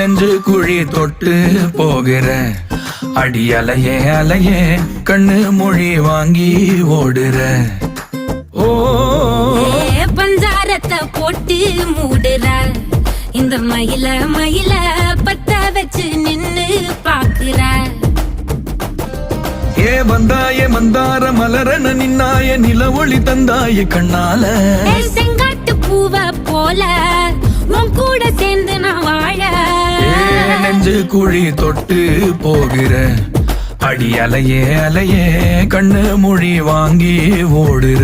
நெஞ்சு குழி தொட்டு போகிற அடி அலையே அலையே கண்ணு மொழி வாங்கி ஓடுற. ஓ பஞ்சாரத்தை போட்டு மூடுற இந்த மயில மயில பத்த வச்சு நின்னு பாக்குற. ஏ வந்தாய மந்தார மலரன நின்னாய நில ஒளி தந்தாய கண்ணால. செங்காட்டு பூவ போல உன் கூட சேர்ந்து நான் வாழ. நெஞ்சு குழி தொட்டு போகிற அடி அலையே அலையே கண்ணு மொழி வாங்கி ஓடுற.